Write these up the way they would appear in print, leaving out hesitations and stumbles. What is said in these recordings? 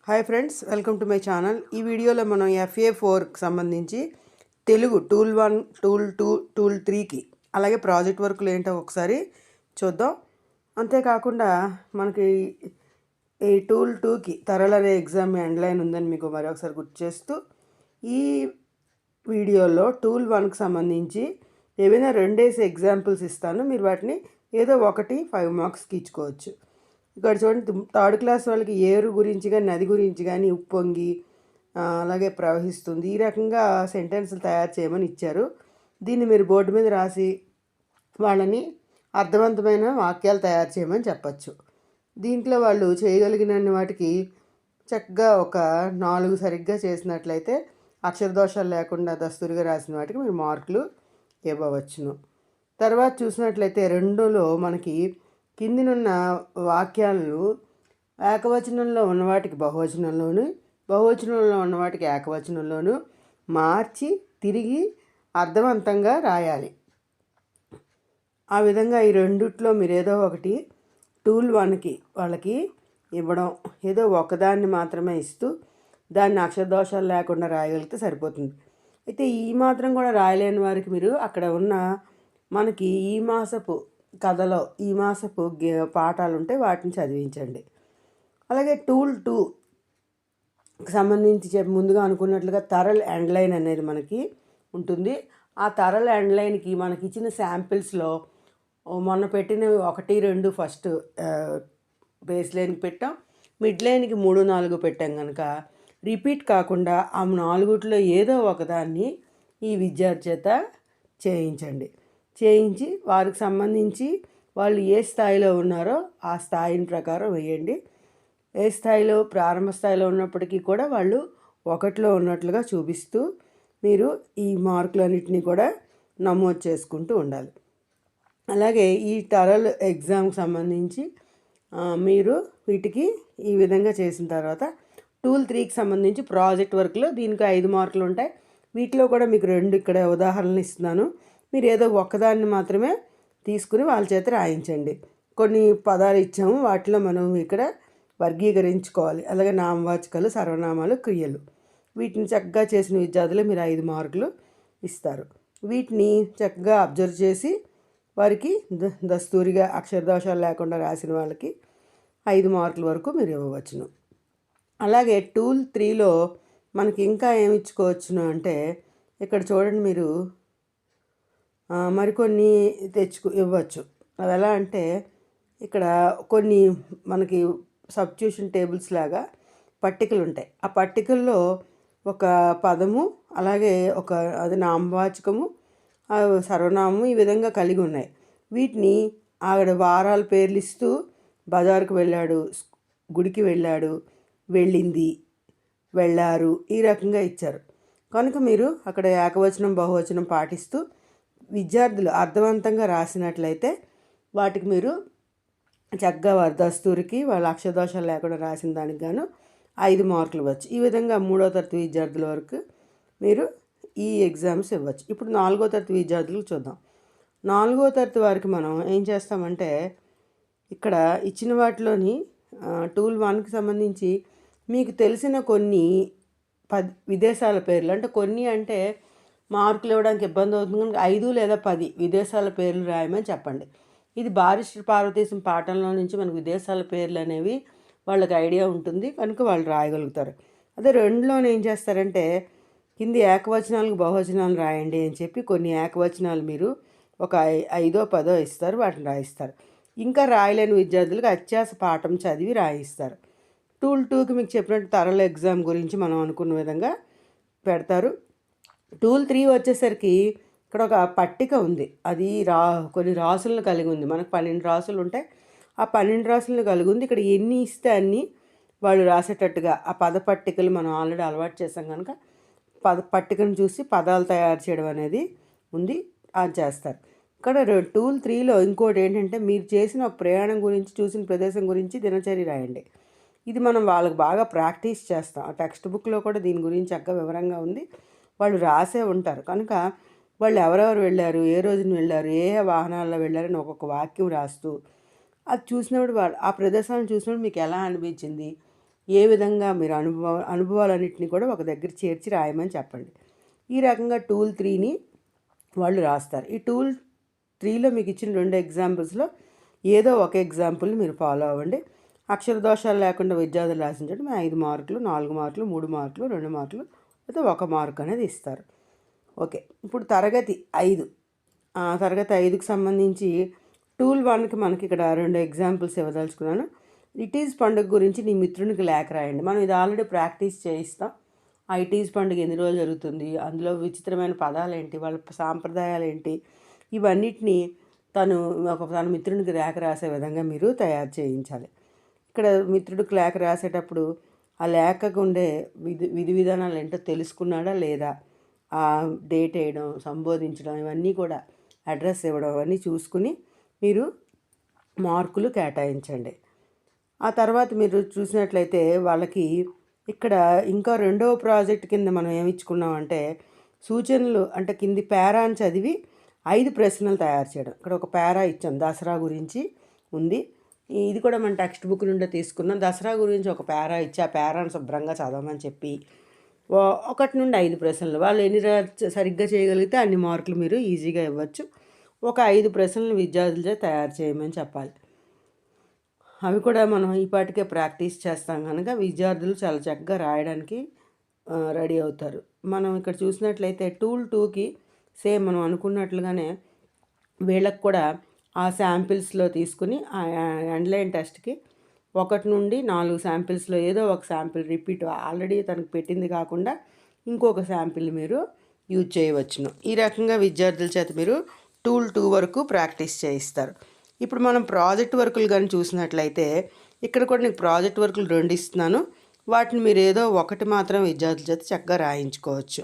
Hi friends, welcome to my channel. ఈ వీడియోలో మనం FA4కి సంబంధించి తెలుగు టూల్ 1, టూల్ 2, టూల్ 3కి అలాగే ప్రాజెక్ట్ వర్క్లు ఏంటో ఒకసారి చూద్దాం. అంతేకాకుండా మనకి ఈ టూల్ 2కి తరల్ అనే ఎగ్జామ్ ఎండ్లైన్ ఉందని మీకు మరొకసారి గుర్తు చేస్తూ, ఈ వీడియోలో టూల్ 1కి సంబంధించి ఏవైనా 2 ఎగ్జాంపుల్స్ ఇస్తాను. మీరు వాటిని ఏదో ఒకటి 5 మార్క్స్కి ఇచ్చుకోవచ్చు. ఇక్కడ చూడండి, 3rd క్లాస్ వాళ్ళకి ఏరు గురించి కానీ నది గురించి కానీ ఉప్పొంగి అలాగే ప్రవహిస్తుంది ఈ రకంగా సెంటెన్స్లు తయారు చేయమని ఇచ్చారు. దీన్ని మీరు బోర్డు మీద రాసి వాళ్ళని అర్థవంతమైన వాక్యాలు తయారు చేయమని చెప్పచ్చు. దీంట్లో వాళ్ళు చేయగలిగిన వాటికి చక్కగా ఒక 4 సరిగ్గా చేసినట్లయితే అక్షరదోషాలు లేకుండా దస్తూరిగా రాసిన వాటికి మీరు మార్కులు ఇవ్వవచ్చును. తర్వాత చూసినట్లయితే 2లో మనకి కిందినున్న వాక్యాలను ఏకవచనంలో ఉన్నవాటికి బహువచనంలోను, బహువచనంలో ఉన్నవాటికి ఏకవచనంలోను మార్చి తిరిగి అర్థవంతంగా రాయాలి. ఆ విధంగా ఈ రెండిట్లో మీరు ఏదో ఒకటి టూల్ 1కి వాళ్ళకి ఇవ్వడం, ఏదో ఒకదాన్ని మాత్రమే ఇస్తూ దాన్ని అక్షరదోషాలు లేకుండా రాయగలిగితే సరిపోతుంది. అయితే ఈ మాత్రం కూడా రాయలేని వారికి మీరు అక్కడ ఉన్న మనకి ఈ మాసపు కథలో ఈ మాసపు పాఠాలు ఉంటే వాటిని చదివించండి. అలాగే టూల్ 2కి సంబంధించి ముందుగా అనుకున్నట్లుగా తరల్ ఎండ్లైన్ అనేది మనకి ఉంటుంది. ఆ తరల్ ఎండ్లైన్కి మనకి ఇచ్చిన శాంపిల్స్లో మొన్న పెట్టినవి 1, 2 ఫస్ట్ బేస్ లైన్కి పెట్టాం, మిడ్ లైన్కి 3, 4 పెట్టాం. కనుక రిపీట్ కాకుండా ఆ 4లో ఏదో ఒకదాన్ని ఈ విద్యార్థి చేత చేయించి వారికి సంబంధించి వాళ్ళు ఏ స్థాయిలో ఉన్నారో ఆ స్థాయిని ప్రకారం వేయండి. ఏ స్థాయిలో ప్రారంభ స్థాయిలో ఉన్నప్పటికీ కూడా వాళ్ళు 1లో ఉన్నట్లుగా చూపిస్తూ మీరు ఈ మార్కులన్నింటినీ కూడా నమోదు చేసుకుంటూ ఉండాలి. అలాగే ఈ టరల్ ఎగ్జామ్కి సంబంధించి మీరు వీటికి ఈ విధంగా చేసిన తర్వాత టూల్ 3కి సంబంధించి ప్రాజెక్ట్ వర్క్లో దీనికి 5 మార్కులు ఉంటాయి. వీటిలో కూడా మీకు 2 ఇక్కడ ఉదాహరణలు ఇస్తున్నాను. మీరు ఏదో ఒక్కదాన్ని మాత్రమే తీసుకుని వాళ్ళ చేత రాయించండి. కొన్ని పదాలు ఇచ్చాము, వాటిలో మనం ఇక్కడ వర్గీకరించుకోవాలి. అలాగే నామవాచకాలు, సర్వనామాలు, క్రియలు, వీటిని చక్కగా చేసిన విద్యార్థులు మీరు 5 మార్కులు ఇస్తారు. వీటిని చక్కగా అబ్జర్వ్ చేసి వారికి దస్తూరిగా అక్షరదోషాలు లేకుండా రాసిన వాళ్ళకి 5 మార్కుల వరకు మీరు ఇవ్వవచ్చును. అలాగే టూల్ 3లో మనకి ఇంకా ఏమి ఇచ్చుకోవచ్చును అంటే, ఇక్కడ చూడండి, మీరు మరికొన్ని ఇవ్వచ్చు. అవి ఎలా అంటే, ఇక్కడ కొన్ని మనకి సబ్స్టిట్యూషన్ టేబుల్స్ లాగా పట్టికలు ఉంటాయి. ఆ పట్టికల్లో ఒక పదము, అలాగే అది నామవాచకము, సర్వనామము ఈ విధంగా కలిగి ఉన్నాయి. వీటిని ఆవిడ వారాల పేర్లు ఇస్తూ బజారుకు వెళ్ళాడు, గుడికి వెళ్ళాడు, వెళ్ళింది, వెళ్ళారు, ఈ రకంగా ఇచ్చారు. కనుక మీరు అక్కడ ఏకవచనం బహువచనం పాటిస్తూ విద్యార్థులు అర్థవంతంగా రాసినట్లయితే వాటికి మీరు చక్కగా దస్తూరికి వాళ్ళ అక్షరదోషాలు లేకుండా రాసిన దానికి గాను 5 మార్కులు ఇవ్వచ్చు. ఈ విధంగా 3వ తరగతి విద్యార్థుల వరకు మీరు ఈ ఎగ్జామ్స్ ఇవ్వచ్చు. ఇప్పుడు 4వ తరగతి విద్యార్థులకు చూద్దాం. 4వ తరగతి వారికి మనం ఏం చేస్తామంటే, ఇక్కడ ఇచ్చిన వాటిలోని టూల్ 1కి సంబంధించి మీకు తెలిసిన కొన్ని విదేశాల పేర్లు, అంటే కొన్ని అంటే మార్కులు ఇవ్వడానికి ఇబ్బంది అవుతుంది కనుక 5 లేదా 10 విదేశాల పేర్లు రాయమని చెప్పండి. ఇది బారిస్టర్ పార్వతీశం పాఠంలో నుంచి మనకు విదేశాల పేర్లు అనేవి వాళ్ళకి ఐడియా ఉంటుంది కనుక వాళ్ళు రాయగలుగుతారు. అదే 2లోనే ఏం చేస్తారంటే, కింది ఏకవచనాలకు బహువచనాలు రాయండి అని చెప్పి కొన్ని ఏకవచనాలు మీరు ఒక 5, 10 ఇస్తారు, వాటిని రాయిస్తారు. ఇంకా రాయలేని విద్యార్థులకు అత్యాస పాఠం చదివి రాయిస్తారు. టూల్ 2కి మీకు చెప్పినట్టు తరల ఎగ్జామ్ గురించి మనం అనుకున్న విధంగా పెడతారు. టూల్ 3 వచ్చేసరికి ఇక్కడ ఒక పట్టిక ఉంది. అది కొన్ని రాసులను కలిగి ఉంది. మనకు 12 రాసులు ఉంటాయి. ఆ 12 రాసులను కలిగి ఉంది. ఇక్కడ ఎన్ని ఇస్తే అన్ని వాళ్ళు రాసేటట్టుగా ఆ పద పట్టికలు మనం ఆల్రెడీ అలవాటు చేసాం కనుక పట్టికను చూసి పదాలు తయారు చేయడం అనేది ఉంది, అది చేస్తారు. ఇక్కడ టూల్ 3లో ఇంకోటి ఏంటంటే, మీరు చేసిన ఒక ప్రయాణం గురించి, చూసిన ప్రదేశం గురించి దినచర్య రాయండి. ఇది మనం వాళ్ళకి బాగా ప్రాక్టీస్ చేస్తాం. ఆ టెక్స్ట్ బుక్లో కూడా దీని గురించి చక్కగా వివరంగా ఉంది, వాళ్ళు రాసే ఉంటారు. కనుక వాళ్ళు ఎవరెవరు వెళ్ళారు, ఏ రోజున వెళ్ళారు, ఏ వాహనాల్లో వెళ్ళారని ఒక్కొక్క వాక్యం రాస్తూ అది చూసినప్పుడు వాళ్ళు ఆ ప్రదేశాలను చూసినప్పుడు మీకు ఎలా అనిపించింది, ఏ విధంగా మీరు అనుభవాలన్నింటినీ కూడా ఒక దగ్గర చేర్చి రాయమని చెప్పండి. ఈ రకంగా టూల్ 3ని వాళ్ళు రాస్తారు. ఈ టూల్ 3లో మీకు ఇచ్చిన 2 ఎగ్జాంపుల్స్లో ఏదో ఒక ఎగ్జాంపుల్ మీరు ఫాలో అవ్వండి. అక్షర దోషాలు లేకుండా విద్యార్థులు రాసించడం 5 మార్కులు, 4 మార్కులు, 3 మార్కులు, 2 మార్కులు, అయితే 1 మార్క్ అనేది ఇస్తారు. ఓకే, ఇప్పుడు తరగతి 5 తరగతి 5కి సంబంధించి టూల్ 1కి మనకి ఇక్కడ 2 ఎగ్జాంపుల్స్ ఇవ్వదలుచుకున్నాను. ఇట్ ఈజ్ పండుగ గురించి నీ మిత్రునికి లేఖ రాయండి. మనం ఇది ఆల్రెడీ ప్రాక్టీస్ చేయిస్తాం. ఆ ఇట్ ఈజ్ పండుగ ఎన్ని రోజులు జరుగుతుంది, అందులో విచిత్రమైన పదాలు ఏంటి, వాళ్ళ సాంప్రదాయాలు ఏంటి, ఇవన్నిటినీ తన మిత్రునికి లేఖ రాసే విధంగా మీరు తయారు చేయించాలి. ఇక్కడ మిత్రుడికి లేఖ రాసేటప్పుడు ఆ లేఖకు ఉండే విధి విధానాలు ఏంటో తెలుసుకున్నాడా లేదా, ఆ డేట్ వేయడం, సంబోధించడం, ఇవన్నీ కూడా అడ్రస్ ఇవ్వడం, అవన్నీ చూసుకుని మీరు మార్కులు కేటాయించండి. ఆ తర్వాత మీరు చూసినట్లయితే వాళ్ళకి ఇక్కడ ఇంకా 2వ ప్రాజెక్ట్ కింద మనం ఏమి ఇచ్చుకున్నామంటే సూచనలు, అంటే కింది పేరాని చదివి 5 ప్రశ్నలు తయారు చేయడం. ఇక్కడ ఒక పేరా ఇచ్చాం, దసరా గురించి ఉంది. ఇది కూడా మన టెక్స్ట్ బుక్ నుండే తీసుకున్నాం. దసరా గురించి ఒక పేరా ఇచ్చి ఆ పేరాను శుభ్రంగా చదవమని చెప్పి 1 నుండి 5 ప్రశ్నలు, వాళ్ళు ఎన్ని సరిగ్గా చేయగలిగితే అన్ని మార్కులు మీరు ఈజీగా ఇవ్వచ్చు. ఒక 5 ప్రశ్నలు విద్యార్థులచే తయారు చేయమని చెప్పాలి. అవి కూడా మనం ఈపాటికే ప్రాక్టీస్ చేస్తాం కనుక విద్యార్థులు చాలా చక్కగా రాయడానికి రెడీ అవుతారు. మనం ఇక్కడ చూసినట్లయితే టూల్ 2కి సేమ్ మనం అనుకున్నట్లుగానే వీళ్ళకి కూడా ఆ శాంపిల్స్లో తీసుకుని ఆ ఆన్లైన్ టెస్ట్కి 1 నుండి 4 శాంపిల్స్లో ఏదో ఒక శాంపిల్ రిపీట్, ఆల్రెడీ తనకు పెట్టింది కాకుండా ఇంకొక శాంపిల్ మీరు యూజ్ చేయవచ్చును. ఈ రకంగా విద్యార్థుల చేత మీరు టూల్ 2 వరకు ప్రాక్టీస్ చేయిస్తారు. ఇప్పుడు మనం ప్రాజెక్ట్ వర్కులు కానీ చూసినట్లయితే ఇక్కడ కూడా నీకు ప్రాజెక్ట్ వర్కులు 2 ఇస్తున్నాను. వాటిని మీరు ఏదో ఒకటి మాత్రం విద్యార్థుల చేత చక్కగా రాయించుకోవచ్చు.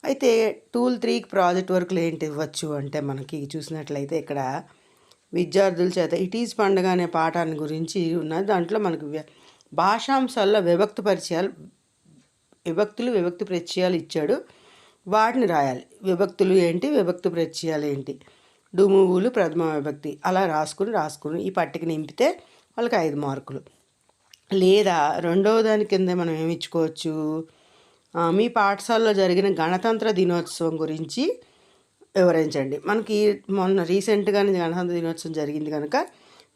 అయితే టూల్ 3కి ప్రాజెక్ట్ వర్కులు ఏంటి ఇవ్వచ్చు అంటే మనకి చూసినట్లయితే ఇక్కడ విద్యార్థుల చేత ఇట్ ఈజ్ పండుగ అనే పాఠాన్ని గురించి ఉన్నది. దాంట్లో మనకు భాషాంశాల్లో విభక్తులు విభక్తి ప్రత్యయాలు ఇచ్చాడు, వాటిని రాయాలి. విభక్తులు ఏంటి, విభక్తి ప్రత్యయాలు ఏంటి, డుమువులు, ప్రథమ విభక్తి, అలా రాసుకుని ఈ పట్టిక నింపితే వాళ్ళకి 5 మార్కులు. లేదా రెండవ దాని కింద మనం ఏమి ఇచ్చుకోవచ్చు, మీ పాఠశాలలో జరిగిన గణతంత్ర దినోత్సవం గురించి వివరించండి. మనకి మొన్న రీసెంట్గానే గణతంత్ర దినోత్సవం జరిగింది కనుక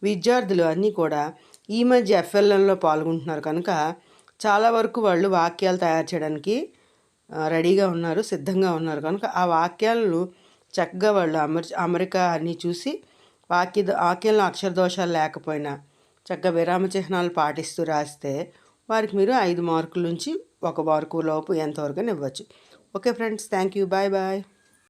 విద్యార్థులు అన్నీ కూడా ఈ మధ్య ఎఫ్ఎల్ఎన్లో పాల్గొంటున్నారు కనుక చాలా వరకు వాళ్ళు వాక్యాలు తయారు చేయడానికి రెడీగా ఉన్నారు, సిద్ధంగా ఉన్నారు కనుక ఆ వాక్యాలను చక్కగా వాళ్ళు అమరిక అన్నీ చూసి వాక్యంలో అక్షర దోషాలు లేకపోయినా చక్కగా విరామ చిహ్నాలు పాటిస్తూ రాస్తే వారికి మీరు 5 మార్కుల నుంచి 1 మార్కు లోపు ఎంతవరకు ఇవ్వచ్చు. Okay friends, thank you, bye bye.